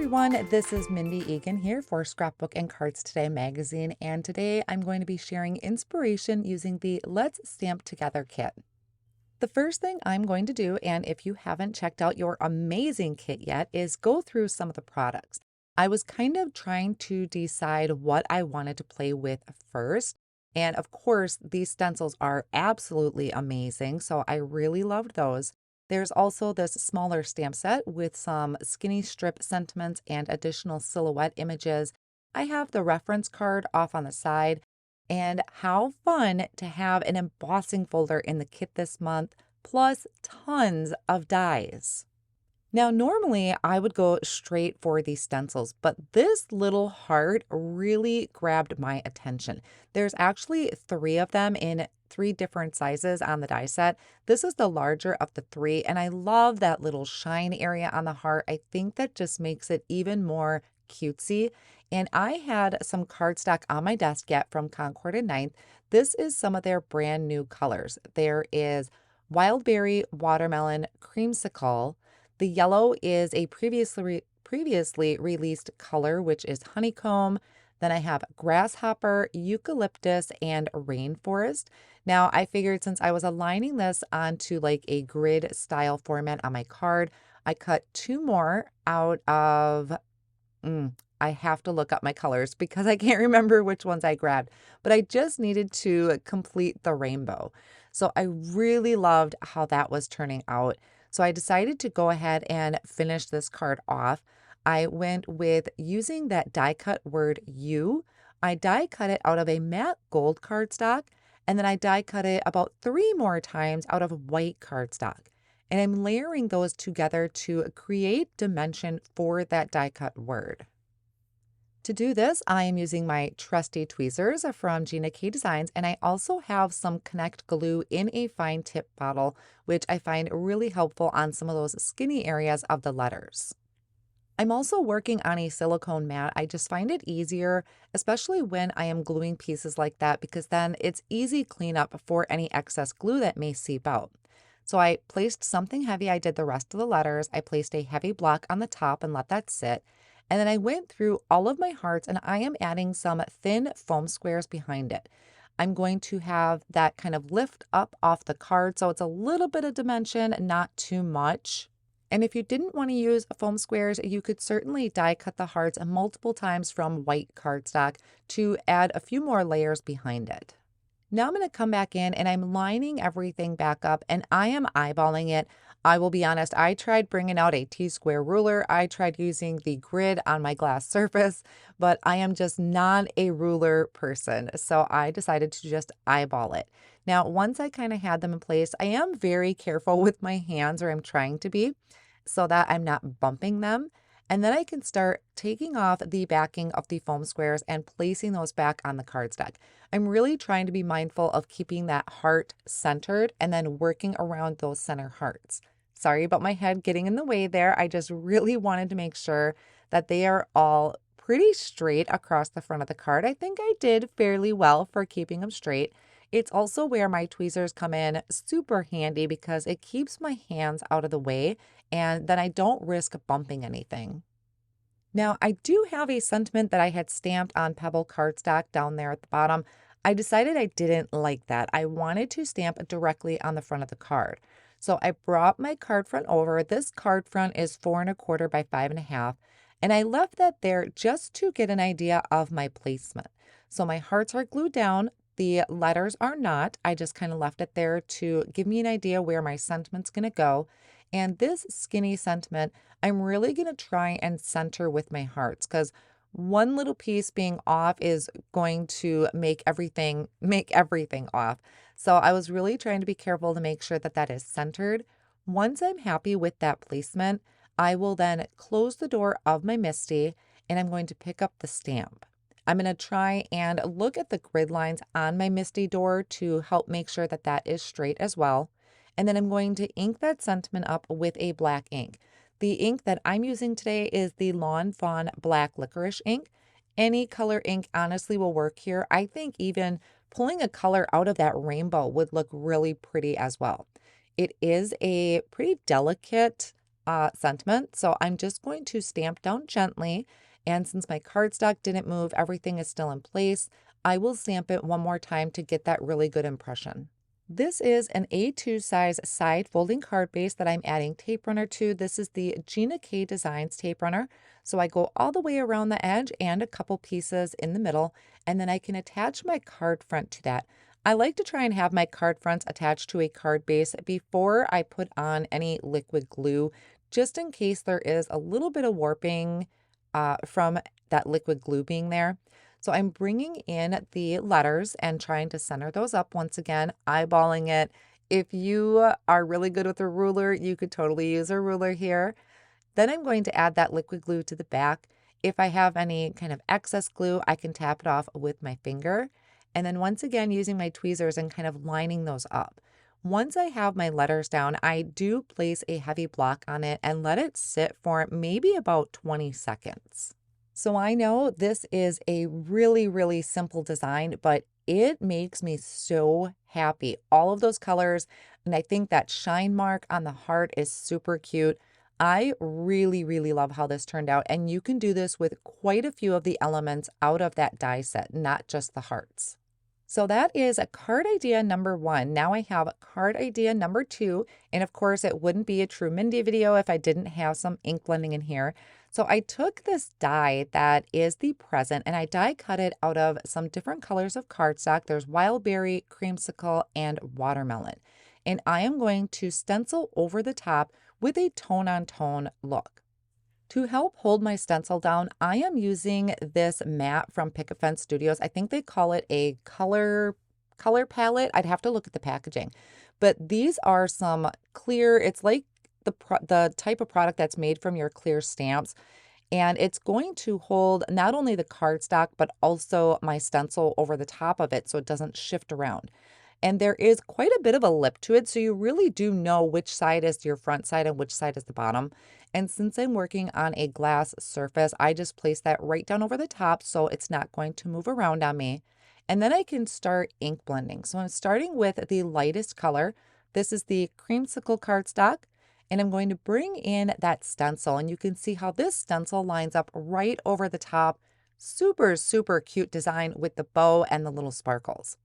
everyone, this is Mindy Eggen here for Scrapbook and Cards Today magazine, and today I'm going to be sharing inspiration using the Let's Stamp Together kit. The first thing I'm going to do, and if you haven't checked out your amazing kit yet, is go through some of the products. I was kind of trying to decide what I wanted to play with first, and of course, these stencils are absolutely amazing, so I really loved those. There's also this smaller stamp set with some skinny strip sentiments and additional silhouette images. I have the reference card off on the side. And how fun to have an embossing folder in the kit this month, plus tons of dies. Now, normally I would go straight for these stencils, but this little heart really grabbed my attention. There's actually three of them in three different sizes on the die set. This is the larger of the three, and I love that little shine area on the heart. I think that just makes it even more cutesy. And I had some cardstock on my desk yet from Concord and Ninth. This is some of their brand new colors. There is Wildberry, Watermelon, Creamsicle. The yellow is a previously released color, which is Honeycomb. Then I have Grasshopper, Eucalyptus, and Rainforest. Now, I figured since I was aligning this onto like a grid style format on my card, I cut two more out of, I have to look up my colors because I can't remember which ones I grabbed, but I just needed to complete the rainbow. So I really loved how that was turning out. So I decided to go ahead and finish this card off. I went with using that die cut word you. I die cut it out of a matte gold cardstock, and then I die cut it about 3 more times out of white cardstock. And I'm layering those together to create dimension for that die cut word. To do this, I am using my trusty tweezers from Gina K Designs, and I also have some Connect glue in a fine tip bottle, which I find really helpful on some of those skinny areas of the letters. I'm also working on a silicone mat. I just find it easier, especially when I am gluing pieces like that, because then it's easy cleanup for any excess glue that may seep out. So I placed something heavy. I did the rest of the letters. I placed a heavy block on the top and let that sit. And then I went through all of my hearts and I am adding some thin foam squares behind it. I'm going to have that kind of lift up off the card, so it's a little bit of dimension, not too much. And if you didn't want to use foam squares, you could certainly die cut the hearts multiple times from white cardstock to add a few more layers behind it. Now I'm going to come back in and I'm lining everything back up and I am eyeballing it. I will be honest, I tried bringing out a T-square ruler. I tried using the grid on my glass surface, but I am just not a ruler person. So I decided to just eyeball it. Now, once I kind of had them in place, I am very careful with my hands, or I'm trying to be, so that I'm not bumping them. And then I can start taking off the backing of the foam squares and placing those back on the cardstock. I'm really trying to be mindful of keeping that heart centered and then working around those center hearts. Sorry about my head getting in the way there. I just really wanted to make sure that they are all pretty straight across the front of the card. I think I did fairly well for keeping them straight. It's also where my tweezers come in super handy because it keeps my hands out of the way and then I don't risk bumping anything. Now, I do have a sentiment that I had stamped on Pebble cardstock down there at the bottom. I decided I didn't like that. I wanted to stamp directly on the front of the card. So I brought my card front over. This card front is 4¼ by 5½, and I left that there just to get an idea of my placement. So my hearts are glued down. The letters are not. I just kind of left it there to give me an idea where my sentiment's going to go. And this skinny sentiment, I'm really going to try and center with my hearts because one little piece being off is going to make everything off. So I was really trying to be careful to make sure that that is centered. Once I'm happy with that placement, I will then close the door of my MISTI and I'm going to pick up the stamp. I'm going to try and look at the grid lines on my MISTI door to help make sure that that is straight as well. And then I'm going to ink that sentiment up with a black ink. The ink that I'm using today is the Lawn Fawn Black Licorice ink. Any color ink honestly will work here. I think even pulling a color out of that rainbow would look really pretty as well. It is a pretty delicate sentiment. So I'm just going to stamp down gently. And since my cardstock didn't move, everything is still in place. I will stamp it one more time to get that really good impression. This is an A2 size side folding card base that I'm adding tape runner to. This is the Gina K Designs tape runner. So I go all the way around the edge and a couple pieces in the middle, and then I can attach my card front to that. I like to try and have my card fronts attached to a card base before I put on any liquid glue, just in case there is a little bit of warping from that liquid glue being there. So I'm bringing in the letters and trying to center those up once again, eyeballing it. If you are really good with a ruler, you could totally use a ruler here. Then I'm going to add that liquid glue to the back. If I have any kind of excess glue, I can tap it off with my finger. And then once again, using my tweezers and kind of lining those up. Once I have my letters down, I do place a heavy block on it and let it sit for maybe about 20 seconds. So I know this is a really, really simple design, but it makes me so happy. All of those colors, and I think that shine mark on the heart is super cute. I really, really love how this turned out, and you can do this with quite a few of the elements out of that die set, not just the hearts. So that is a card idea number one. Now I have card idea number two. And of course, it wouldn't be a true Mindy video if I didn't have some ink blending in here. So I took this die that is the present and I die cut it out of some different colors of cardstock. There's wild berry, creamsicle, and watermelon. And I am going to stencil over the top with a tone on tone look. To help hold my stencil down, I am using this mat from Picket Fence Studios. I think they call it a color palette. I'd have to look at the packaging. But these are some clear, it's like the type of product that's made from your clear stamps. And it's going to hold not only the cardstock, but also my stencil over the top of it so it doesn't shift around. And there is quite a bit of a lip to it, so you really do know which side is your front side and which side is the bottom. And since I'm working on a glass surface, I just place that right down over the top so it's not going to move around on me. And then I can start ink blending. So I'm starting with the lightest color. This is the creamsicle cardstock. And I'm going to bring in that stencil. And you can see how this stencil lines up right over the top. Super, super cute design with the bow and the little sparkles.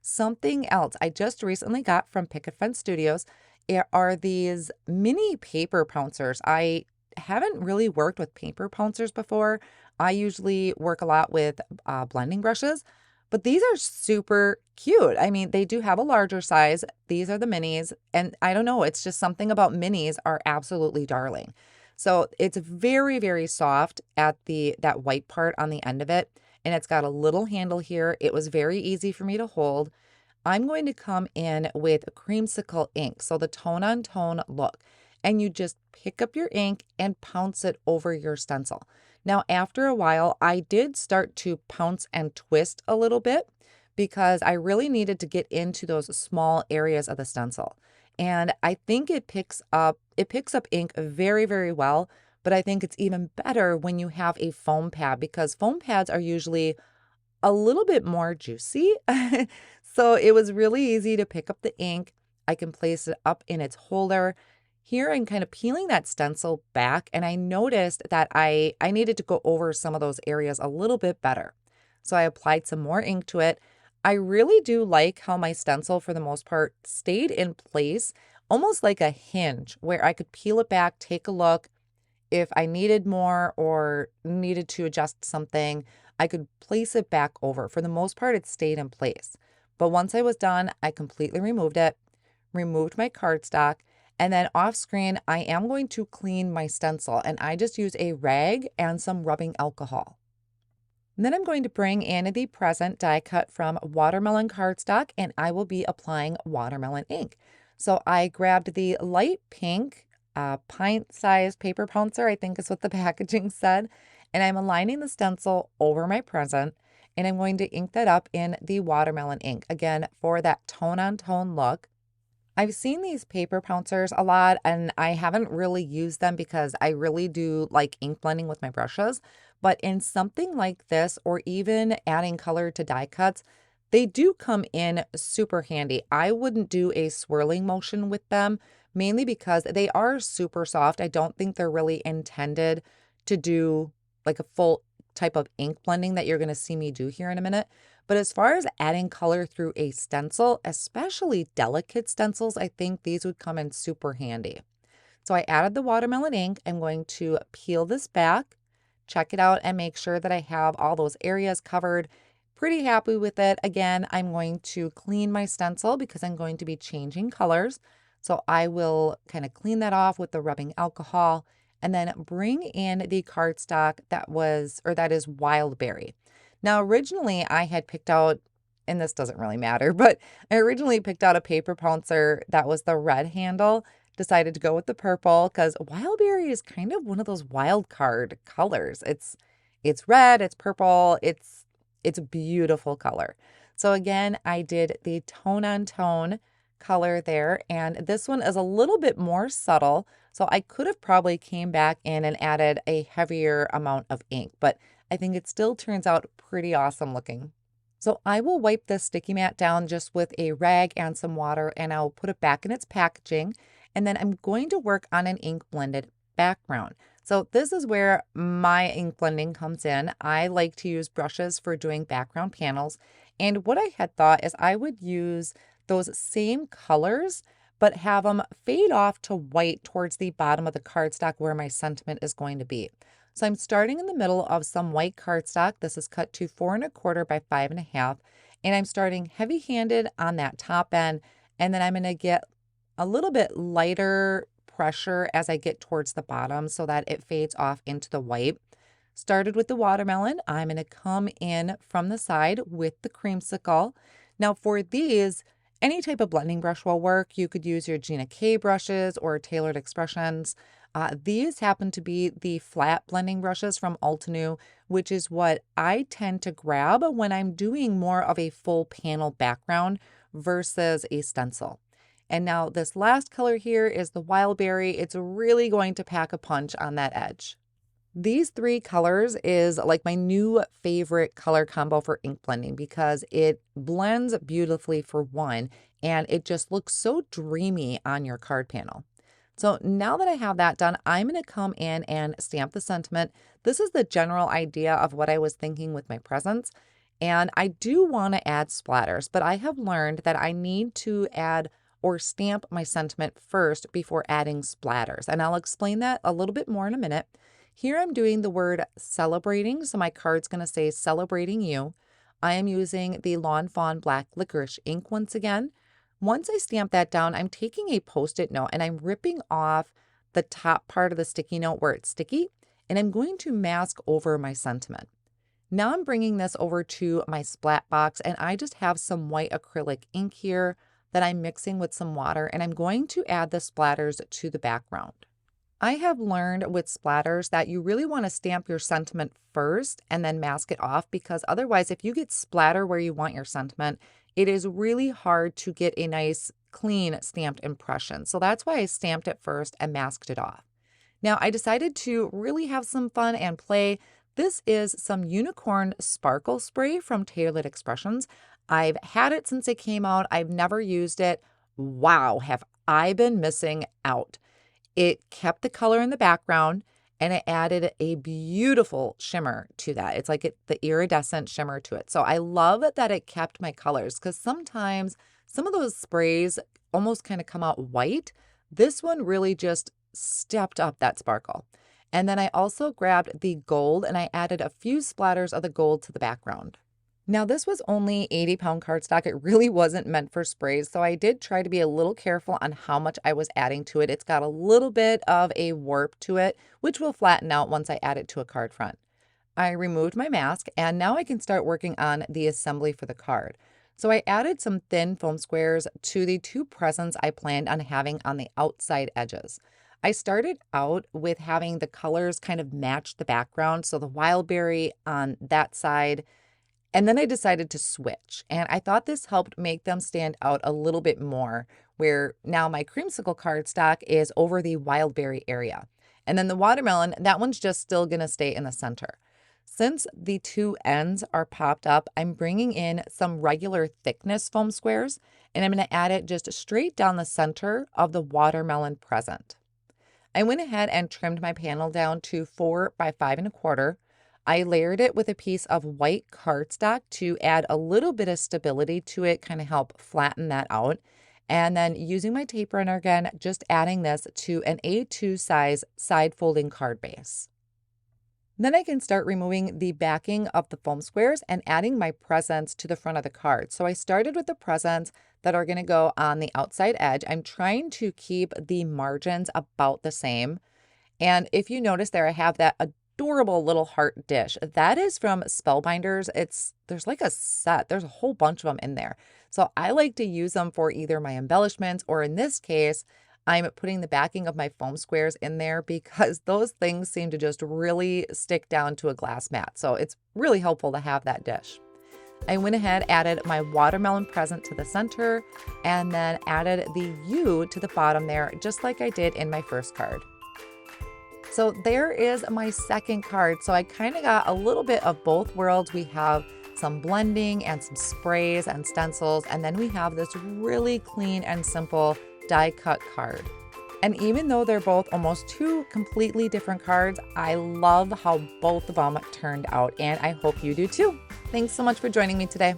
Something else I just recently got from Picket Fence Studios are these mini paper pouncers. I haven't really worked with paper pouncers before. I usually work a lot with blending brushes, but these are super cute. I mean, they do have a larger size. These are the minis, and I don't know, it's just something about minis are absolutely darling. So it's very, very soft at that white part on the end of it. And it's got a little handle here. It was very easy for me to hold. I'm going to come in with creamsicle ink, so the tone on tone look. And you just pick up your ink and pounce it over your stencil. Now, after a while, I did start to pounce and twist a little bit because I really needed to get into those small areas of the stencil. And I think it picks up ink very, very well. But I think it's even better when you have a foam pad because foam pads are usually a little bit more juicy. So it was really easy to pick up the ink. I can place it up in its holder. Here I'm kind of peeling that stencil back and I noticed that I needed to go over some of those areas a little bit better. So I applied some more ink to it. I really do like how my stencil for the most part stayed in place, almost like a hinge where I could peel it back, take a look. If I needed more or needed to adjust something, I could place it back over. For the most part, it stayed in place. But once I was done, I completely removed it, removed my cardstock, and then off screen, I am going to clean my stencil and I just use a rag and some rubbing alcohol. And then I'm going to bring in the present die cut from watermelon cardstock and I will be applying watermelon ink. So I grabbed the light pink pint-sized paper pouncer, I think is what the packaging said. And I'm aligning the stencil over my present, and I'm going to ink that up in the watermelon ink, again, for that tone-on-tone look. I've seen these paper pouncers a lot, and I haven't really used them because I really do like ink blending with my brushes. But in something like this, or even adding color to die cuts, they do come in super handy. I wouldn't do a swirling motion with them mainly because they are super soft. I don't think they're really intended to do like a full type of ink blending that you're going to see me do here in a minute. But as far as adding color through a stencil, especially delicate stencils, I think these would come in super handy. So I added the watermelon ink. I'm going to peel this back, check it out, and make sure that I have all those areas covered. Pretty happy with it. Again, I'm going to clean my stencil because I'm going to be changing colors. So I will kind of clean that off with the rubbing alcohol and then bring in the cardstock that is wild berry. Now, originally I had picked out, and this doesn't really matter, but I originally picked out a paper pouncer that was the red handle. Decided to go with the purple because wild berry is kind of one of those wild card colors. It's red, it's purple, it's a beautiful color. So again, I did the tone on tone color there, and this one is a little bit more subtle. So I could have probably came back in and added a heavier amount of ink, but I think it still turns out pretty awesome looking. So I will wipe this sticky mat down just with a rag and some water, and I'll put it back in its packaging. And then I'm going to work on an ink blended background. So this is where my ink blending comes in. I like to use brushes for doing background panels. And what I had thought is I would use those same colors, but have them fade off to white towards the bottom of the cardstock where my sentiment is going to be. So I'm starting in the middle of some white cardstock. This is cut to 4 1/4 by 5 1/2. And I'm starting heavy handed on that top end. And then I'm going to get a little bit lighter pressure as I get towards the bottom so that it fades off into the white. Started with the watermelon. I'm going to come in from the side with the creamsicle. Now for these, any type of blending brush will work. You could use your Gina K brushes or Tailored Expressions. These happen to be the flat blending brushes from Altenew, which is what I tend to grab when I'm doing more of a full panel background versus a stencil. And now this last color here is the wild berry. It's really going to pack a punch on that edge. These 3 colors is like my new favorite color combo for ink blending because it blends beautifully for one, and it just looks so dreamy on your card panel. So now that I have that done, I'm going to come in and stamp the sentiment. This is the general idea of what I was thinking with my presents. And I do want to add splatters, but I have learned that I need to add or stamp my sentiment first before adding splatters. And I'll explain that a little bit more in a minute. Here I'm doing the word celebrating. So my card's going to say celebrating you. I am using the Lawn Fawn Black Licorice ink once again. Once I stamp that down, I'm taking a Post-it note and I'm ripping off the top part of the sticky note where it's sticky, and I'm going to mask over my sentiment. Now I'm bringing this over to my splat box, and I just have some white acrylic ink here that I'm mixing with some water, and I'm going to add the splatters to the background. I have learned with splatters that you really want to stamp your sentiment first and then mask it off, because otherwise if you get splatter where you want your sentiment, it is really hard to get a nice clean stamped impression. So that's why I stamped it first and masked it off. Now I decided to really have some fun and play. This is some unicorn sparkle spray from Tailored Expressions. I've had it since it came out. I've never used it. Wow, have I been missing out. It kept the color in the background and it added a beautiful shimmer to that. It's like the iridescent shimmer to it. So I love that it kept my colors, because sometimes some of those sprays almost kind of come out white. This one really just stepped up that sparkle. And then I also grabbed the gold and I added a few splatters of the gold to the background. Now this was only 80-pound cardstock. It really wasn't meant for sprays, so I did try to be a little careful on how much I was adding to it. It's got a little bit of a warp to it, which will flatten out once I add it to a card front. I removed my mask, and now I can start working on the assembly for the card. So I added some thin foam squares to the 2 presents I planned on having on the outside edges. I started out with having the colors kind of match the background, so the wild berry on that side. And then I decided to switch, and I thought this helped make them stand out a little bit more, where now my creamsicle cardstock is over the wild berry area. And then the watermelon, that one's just still going to stay in the center. Since the two ends are popped up, I'm bringing in some regular thickness foam squares, and I'm going to add it just straight down the center of the watermelon present. I went ahead and trimmed my panel down to 4 by 5 1/4. I layered it with a piece of white cardstock to add a little bit of stability to it, kind of help flatten that out. And then using my tape runner again, just adding this to an A2 size side folding card base. Then I can start removing the backing of the foam squares and adding my presents to the front of the card. So I started with the presents that are going to go on the outside edge. I'm trying to keep the margins about the same. And if you notice there, I have that adorable little heart dish. That is from Spellbinders. There's like a set. There's a whole bunch of them in there. So I like to use them for either my embellishments, or in this case, I'm putting the backing of my foam squares in there because those things seem to just really stick down to a glass mat. So it's really helpful to have that dish. I went ahead, added my watermelon present to the center, and then added the U to the bottom there, just like I did in my first card. So there is my second card. So I kind of got a little bit of both worlds. We have some blending and some sprays and stencils, and then we have this really clean and simple die cut card. And even though they're both almost two completely different cards, I love how both of them turned out, and I hope you do too. Thanks so much for joining me today.